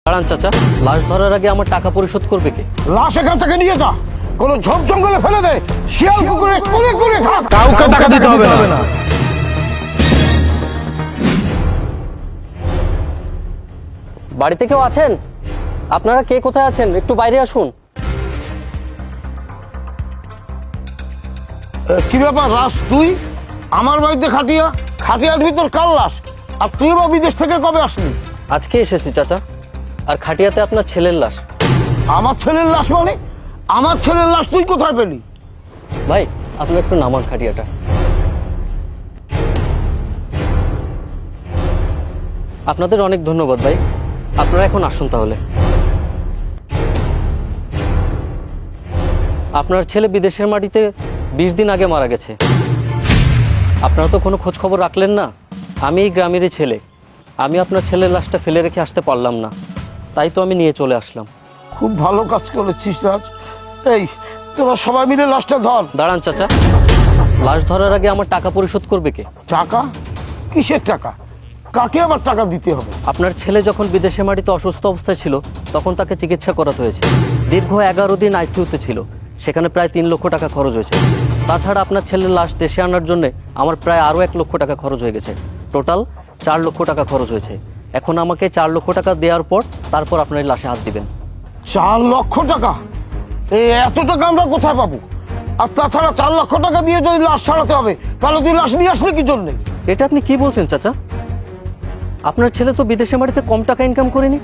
দাঁড়ান চাচা, লাশ ধরার আগে আমার টাকা পরিশোধ করবে কে? লাশ এখান থেকে নিয়ে যা, কোন ঝোপ জঙ্গলে ফেলে দে, শিয়াল পুকুরে করে করে খা, কাউকে টাকা দিতে হবে না। বাড়িতে কেউ আছেন? আপনারা কে কোথায় আছেন একটু বাইরে আসুন। কি ব্যাপার রাস, তুই আমার বাড়িতে খাটিয়ার ভিতর কার লাশ? আর তুই বা বিদেশ থেকে কবে আসলি? আজকে এসেছি চাচা, আর খাটিয়াতে আপনার ছেলের লাশ। আমার ছেলের লাশ মানে? আমার ছেলের লাশ তুই কোথায় পেলি? ভাই আপনার একটু নামান খাটিয়াটা। আপনাদের অনেক ধন্যবাদ ভাই, আপনারা এখন আসুন তাহলে। আপনার ছেলে বিদেশের মাটিতে 20 দিন আগে মারা গেছে। আপনারা তো কোনো খোঁজ খবর রাখলেন না। আমি এই গ্রামেরই ছেলে, আমি আপনার ছেলের লাশটা ফেলে রেখে আসতে পারলাম না, তাই তো আমি নিয়ে চলে আসলাম। খুব ভালো কাজ করেছিস রাজ। এই তোরা সবাই মিলে লাশটা ধর। দাঁড়ান চাচা, লাশ ধরার আগে আমার টাকা পরিশোধ করবে কে? টাকা? কিসের টাকা? কাকে আবার টাকা দিতে হবে? আপনার ছেলে যখন বিদেশে মাটিতে অসুস্থ অবস্থায় ছিল তখন তাকে চিকিৎসা করাতে হয়েছে। দীর্ঘ 11 দিন আইসিইউতে ছিল, সেখানে প্রায় 3 লক্ষ টাকা খরচ হয়েছে। তাছাড়া আপনার ছেলের লাশ দেশে আনার জন্য আমার প্রায় আরও 1 লক্ষ টাকা খরচ হয়ে গেছে। টোটাল 4 লক্ষ টাকা খরচ হয়েছে। এখন আমাকে 4 লক্ষ টাকা দেওয়ার পর তারপর আপনার এই লাশে হাত দিবেন। 4 লক্ষ টাকা? এত টাকা আমরা কোথায় পাবো? আর তাছাড়া 4 লক্ষ টাকা দিয়ে যদি লাশ ছাড়াতে হবে, তাহলে তুই লাশ নিয়ে আসলে কি জন্যে? এটা আপনি কি বলছেন চাচা? আপনার ছেলে তো বিদেশে মাটিতে কম টাকা ইনকাম করেনি।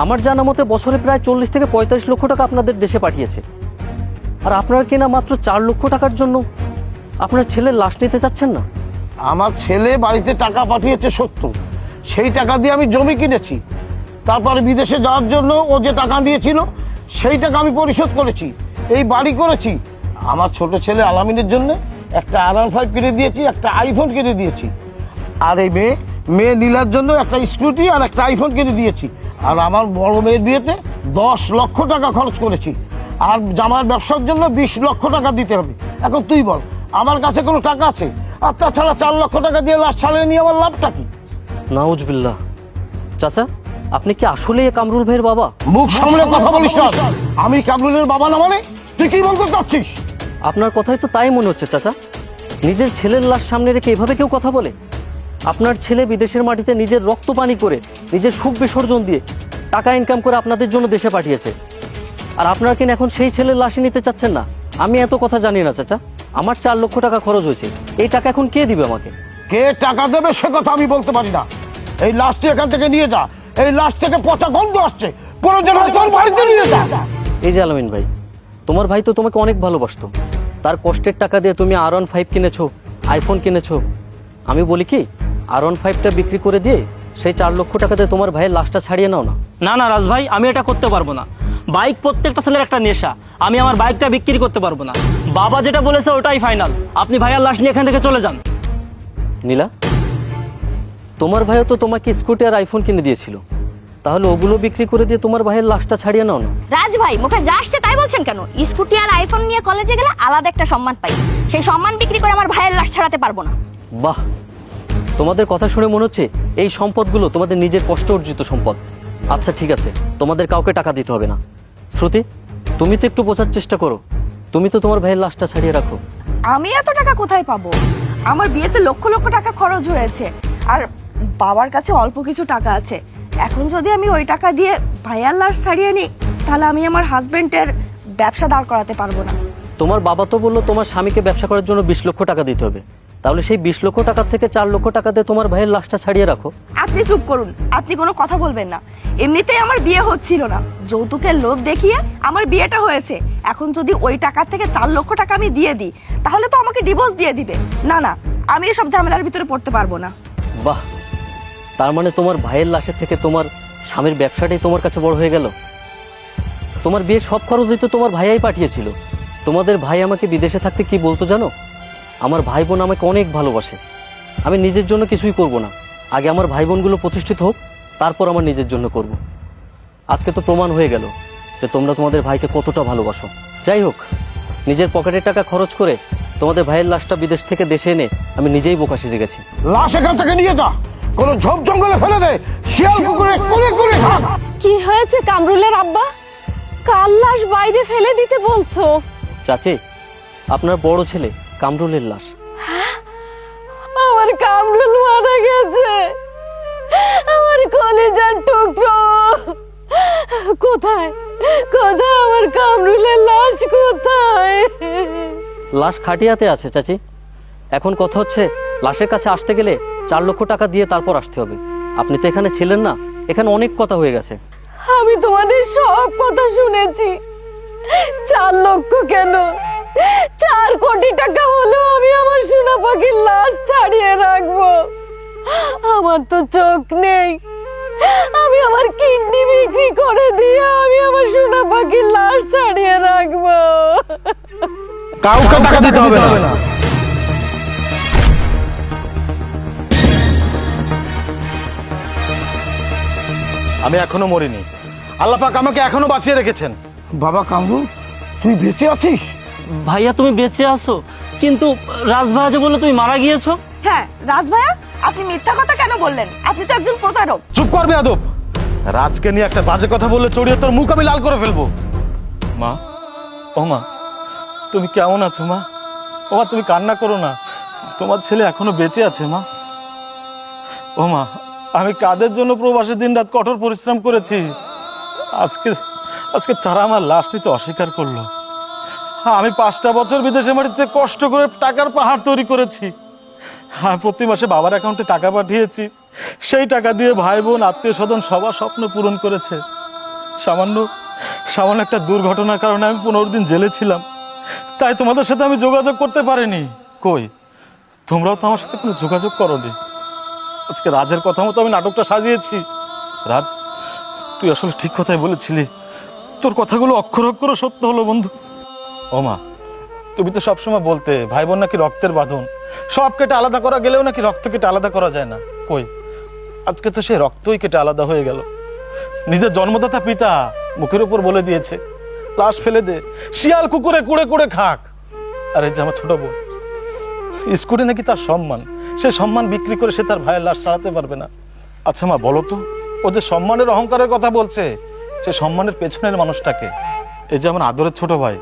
আমার জানা মতে বছরে প্রায় 40 থেকে 45 লক্ষ টাকা আপনাদের দেশে পাঠিয়েছে। আর আপনার কিনা মাত্র 4 লক্ষ টাকার জন্য আপনার ছেলের লাশ নিতে চাচ্ছেন না? আমার ছেলে বাড়িতে টাকা পাঠিয়েছে সত্য, সেই টাকা দিয়ে আমি জমি কিনেছি। তারপরে বিদেশে যাওয়ার জন্য ও যে টাকা দিয়েছিল সেই টাকা আমি পরিশোধ করেছি, এই বাড়ি করেছি। আমার ছোট ছেলে আলামিনের জন্য একটা R15 কিনে দিয়েছি, একটা আইফোন কিনে দিয়েছি। আর এই মেয়ে নীলার জন্য একটা স্কুটি আর একটা আইফোন কিনে দিয়েছি। আর আমার বড় মেয়ের বিয়েতে 10 লক্ষ টাকা খরচ করেছি। আর জামার ব্যবসার জন্য 20 লক্ষ টাকা দিতে হবে। এখন তুই বল, আমার কাছে কোনো টাকা আছে? আর তাছাড়া 4 লক্ষ টাকা দিয়ে লাশ ছাড়িয়ে নিয়ে আমার লাভটা কি? নাউজুবিল্লাহ। চাচা আপনি কি আসলেই এ কামরুল ভাইয়ের বাবা? মুখ সামলে কথা বলিস না। আমি কামরুলের বাবা না মানে? তুই কি বলতে চাচ্ছিস? আপনার কথাই তো তাই মনে হচ্ছে চাচা। নিজের ছেলের লাশ সামনে রেখে এভাবে কেউ কথা বলে? আপনার ছেলে বিদেশের মাটিতে নিজের রক্ত পানি করে, নিজের সুখ বিসর্জন দিয়ে টাকা ইনকাম করে আপনাদের জন্য দেশে পাঠিয়েছে। আর আপনারা কিনা এখন সেই ছেলের লাশই নিতে চাচ্ছেন না? আমি এত কথা জানি না চাচা। আমার 4 লক্ষ টাকা খরচ হয়েছে, এই টাকা এখন কে দিবে আমাকে? কে টাকা দেবে সে কথা আমি বলতে পারি না। এই লাশ তুই এখান থেকে নিয়ে যা, এই লাশ থেকে পচা গন্ধ আসছে, প্রয়োজন হয় তোর বাড়িতে নিয়ে যা। এই যে আলামিন ভাই, তোমার ভাই তো তোমাকে অনেক ভালোবাসতো। তার কষ্টের টাকা দিয়ে তুমি R15 কিনেছো, আইফোন কিনেছো। আমি বলি কি, R15টা বিক্রি করে দিয়ে সেই 4 লক্ষ টাকাতে তোমার ভাইয়ের লাশটা ছাড়িয়ে নাও না। না না রাজ ভাই, আমি এটা করতে পারবো না। বাইক প্রত্যেকটা ছেলের একটা নেশা, আমি আমার বাইকটা বিক্রি করতে পারবো না। বাবা যেটা বলেছে ওটাই ফাইনাল। আপনি ভাইয়ার লাশ নিয়ে এখান থেকে চলে যান। নীলা, তোমার ভাইও তো তোমাকে স্কুটি আর আইফোন কিনে দিয়েছিল, তাহলে ওগুলো বিক্রি করে দিয়ে তোমার ভাইয়ের লাশটা ছাড়িয়ে নাও না। রাজ ভাই মুখে যা আসছে তাই বলছেন কেন? স্কুটি আর আইফোন নিয়ে কলেজে গেলে আলাদা একটা সম্মান পাই, সেই সম্মান বিক্রি করে আমার ভাইয়ের লাশ ছাড়াতে পারবো না। বাহ, তোমাদের কথা শুনে মনে হচ্ছে এই সম্পদগুলো তোমাদের নিজের কষ্ট অর্জিত সম্পদ। আচ্ছা ঠিক আছে, তোমাদের কাউকে টাকা দিতে হবে না। শ্রুতি, তুমি তো একটু বোঝার চেষ্টা করো, তুমি তো তোমার ভাইয়ের লাশটা ছাড়িয়ে রাখো। আমি এত টাকা কোথায় পাবো? আমার বিয়েতে লক্ষ লক্ষ টাকা খরচ হয়েছে, আর বাবার কাছে অল্প কিছু টাকা আছে। এখন যদি আমি ওই টাকা দিয়ে ভাইয়ার লাশ ছাড়িয়ে নিই, তাহলে আমি আমার হাজবেন্ডের ব্যবসা দাঁড় করাতে পারবো না। তোমার বাবা তো বললো তোমার স্বামীকে ব্যবসা করার জন্য 20 লক্ষ টাকা দিতে হবে, তাহলে সেই 20 লক্ষ টাকার থেকে 4 লক্ষ টাকা দিয়ে তোমার ভাইয়ের লাশটা ছাড়িয়ে রাখো। আপনি চুপ করুন, আপনি কোনো কথা বলবেন না। এমনিতেই আমার বিয়ে হচ্ছিল না, যৌতুকের লোভ দেখিয়ে আমার বিয়েটা হয়েছে। এখন যদি ওই টাকার থেকে 4 লক্ষ টাকা আমি দিয়ে দিই, তাহলে তো আমাকে ডিভোর্স দিয়ে দিবে। না না, আমি এসব ঝামেলার ভিতরে পড়তে পারবো না। বাহ, তার মানে তোমার ভাইয়ের লাশের থেকে তোমার স্বামীর ব্যবসাটাই তোমার কাছে বড় হয়ে গেল। তোমার বিয়ের সব খরচই তো তোমার ভাইয়াই পাঠিয়েছিল। তোমাদের ভাই আমাকে বিদেশে থাকতে কি বলতো জানো? আমার ভাই বোন আমাকে অনেক ভালোবাসে, আমি নিজের জন্য কিছুই করব না, আগে আমার ভাই বোনগুলো প্রতিষ্ঠিত হোক, তারপর আমার নিজের জন্য করব। আজকে তো প্রমাণ হয়ে গেল যে তোমরা তোমাদের ভাইকে কতটা ভালোবাসো। যাই হোক, নিজের পকেটের টাকা খরচ করে তোমাদের ভাইয়ের লাশটা বিদেশ থেকে দেশে এনে আমি নিজেই বোকা সেজে গেছি। লাশ এখান থেকে নিয়ে যা, কোনো ঝোপ জঙ্গলে ফেলে দে, শিয়াল কুকুরে করে করে খাক। কি হয়েছে কামরুলের আব্বা? কাল লাশ বাইরে ফেলে দিতে বলছো? চাচি, আপনার বড় ছেলে কামরুলের লাশ। আমার কামরুল মারা গেছে, আমার কলিজার টুকরো। কোথায় কোথায় আমার কামরুলের লাশ কোথায়? লাশ খাটিয়াতে আছে চাচি। এখন কথা হচ্ছে, লাশের কাছে আসতে গেলে 4 লক্ষ টাকা দিয়ে তারপর আসতে হবে। আপনি তো এখানে ছিলেন না, এখানে অনেক কথা হয়ে গেছে। আমি তোমাদের সব কথা শুনেছি। 4 লক্ষ কেন, 4 কোটি টাকা হলেও আমি আমার সোনা পাখির লাশ ছাড়িয়ে রাখবো। আমার তো চোখ নেই, আমি আমার কিডনি বিক্রি করে দিয়ে আমি আমার সোনা পাখির লাশ ছাড়িয়ে রাখবো। কাউকে টাকা দিতে হবে না। আমি এখনো মরিনি, আল্লাহ পাক আমাকে এখনো বাঁচিয়ে রেখেছেন। বাবা কামরুল, তুই বেঁচে আছিস? ভাইয়া তুমি বেঁচে আছো, কিন্তু রাজভাইয়া যে বললো তুমি মারা গিয়েছো। হ্যাঁ রাজ ভাইয়া, আপনি মিথ্যা কথা কেন বললেন? আপনি তো একজন প্রতারক। চুপ করবে আদব। রাজকে নিয়ে একটা বাজে কথা বললে চড়িয়ে তোর মুখ আমি লাল করে ফেলবো। মা, ও মা, তুমি কেমন আছো মা? ও মা, তুমি কান্না করো না, তোমার ছেলে এখনো বেঁচে আছে মা। ও মা, আমি কাদের জন্য প্রবাসে দিনরাত কঠোর পরিশ্রম করেছি, আজকে আজকে তারা আমার লাশ নিতে অস্বীকার করলো। আমি 5টা বছর বিদেশে বাড়িতে কষ্ট করে টাকার পাহাড় তৈরি করেছি। আমি প্রতি মাসে বাবার অ্যাকাউন্টে টাকা পাঠিয়েছি, সেই টাকা দিয়ে ভাই বোন আত্মীয় স্বজন সবার স্বপ্ন পূরণ করেছে। সামান্য একটা দুর্ঘটনার কারণে আমি 15 দিন জেলে ছিলাম, তাই তোমাদের সাথে আমি যোগাযোগ করতে পারিনি। কই, তোমরাও তো আমার সাথে কোনো যোগাযোগ করোনি। আজকে রাজের কথা মতো আমি নাটকটা সাজিয়েছি। রাজ, তুই আসলে ঠিক কথাই বলেছিলি, তোর কথাগুলো অক্ষর অক্ষর সত্য হলো বন্ধু। ও মা, তুমি তো সবসময় বলতে ভাই বোন নাকি রক্তের বাঁধন, সব কেটে আলাদা করা গেলেও নাকি রক্ত কেটে আলাদা করা যায় না। কই, আজকে তো সেই রক্তই কেটে আলাদা হয়ে গেল। নিজের জন্মদাতা পিতা মুখের উপর বলে দিয়েছে লাশ ফেলে দে, শিয়াল কুকুরে কুড়ে কুড়ে খাক। আর এই যে আমার ছোট বোন, স্কুলে নাকি তার সম্মান, সে সম্মান বিক্রি করে সে তার ভাইয়ের লাশ ছাড়াতে পারবে না। আচ্ছা মা, বলো তো, ও যে সম্মানের অহংকারের কথা বলছে, সে সম্মানের পেছনের মানুষটাকে? এই যে আমার আদরের ছোট ভাই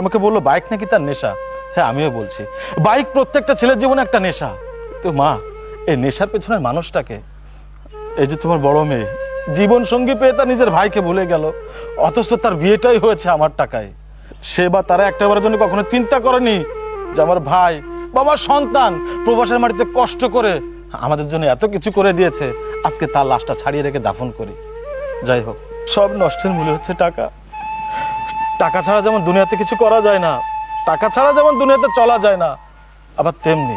আমাকে বললো বাইক নাকি তার নেশা। হ্যাঁ, আমিও বলছি বাইক প্রত্যেকটা ছেলের জীবনে একটা নেশা। তো মা, এই নেশার পেছনের মানুষটাকে? এই যে তোমার বড় মেয়ে জীবন সঙ্গী পেয়ে তার নিজের ভাইকে ভুলে গেল, অথচ তার বিয়েটাই হয়েছে আমার টাকায়। সে বা তারা একটাবারের জন্য কখনো চিন্তা করেনি যে আমার ভাই বা আমার সন্তান প্রবাসের মাটিতে কষ্ট করে আমাদের জন্য এত কিছু করে দিয়েছে, আজকে তার লাশটা ছাড়িয়ে রেখে দাফন করি। যাই হোক, সব নষ্টের মূলে হচ্ছে টাকা। টাকা ছাড়া যেমন দুনিয়াতে কিছু করা যায় না, টাকা ছাড়া যেমন দুনিয়াতে চলা যায় না, আবার তেমনি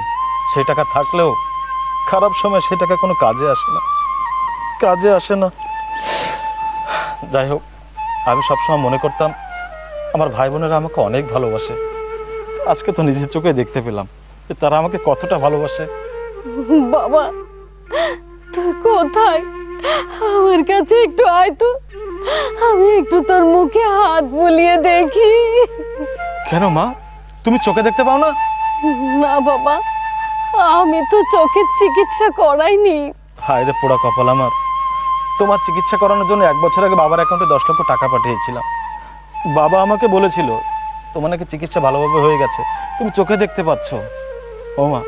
সেই টাকা থাকলেও খারাপ সময় সেই টাকা কোনো কাজে আসে না, কাজে আসে না। যাই হোক, আমি সবসময় মনে করতাম আমার ভাই বোনেরা আমাকে অনেক ভালোবাসে। আজকে তো নিজের চোখে দেখতে পেলাম যে তারা আমাকে কতটা ভালোবাসে। বাবা, তুই কোথায়? আমার কাছে একটু আয় তো, আমি একটু তোর মুখে হাত বুলিয়ে দেখি। কেন মা, তুমি চোখে দেখতে পাও না? না বাবা, আমি তো চোখের চিকিৎসা করাইনি। হায় রে পোড়া কপাল আমার, তোমার চিকিৎসা করানোর জন্য 1 বছর আগে বাবার অ্যাকাউন্টে 10 লক্ষ টাকা পাঠিয়েছিলাম। বাবা আমাকে বলেছিল তোমার নাকি চিকিৎসা ভালোভাবে হয়ে গেছে, তুমি চোখে দেখতে পাচ্ছ। ও মা,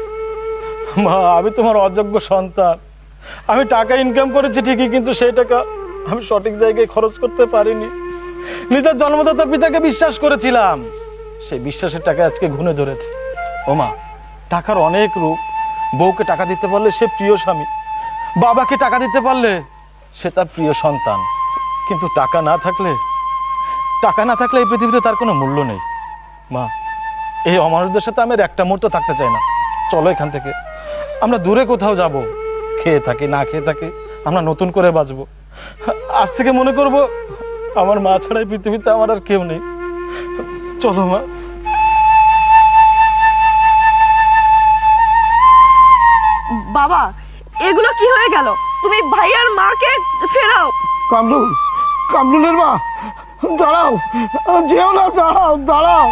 মা, আমি তোমার অযোগ্য সন্তান। আমি টাকা ইনকাম করেছি ঠিকই, কিন্তু সেই টাকা আমি সঠিক জায়গায় খরচ করতে পারিনি। নিজের জন্মদাতা পিতাকে বিশ্বাস করেছিলাম, সেই বিশ্বাসের টাকা আজকে ঘুণে ধরেছে। ও মা, টাকার অনেক রূপ। বউকে টাকা দিতে পারলে সে প্রিয় স্বামী, বাবাকে টাকা দিতে পারলে সে তার প্রিয় সন্তান, কিন্তু টাকা না থাকলে এই পৃথিবীতে তার কোনো মূল্য নেই। মা, এই অমানুষদের সাথে আমি আর একটা মুহূর্ত থাকতে চাই না। চলো এখান থেকে আমরা দূরে কোথাও যাব, খেয়ে থাকি না খেয়ে থাকি, আমরা নতুন করে বাঁচবো। আজ থেকে মনে করব আমার মা ছাড়া এই পৃথিবীতে আমার আর কেউ নেই। চলো মা। বাবা, এগুলো কি হয়ে গেল? তুমি ভাইয়ার মাকে ফেরাও। কামরুলের মা, দাঁড়াও, যেও না, দাঁড়াও।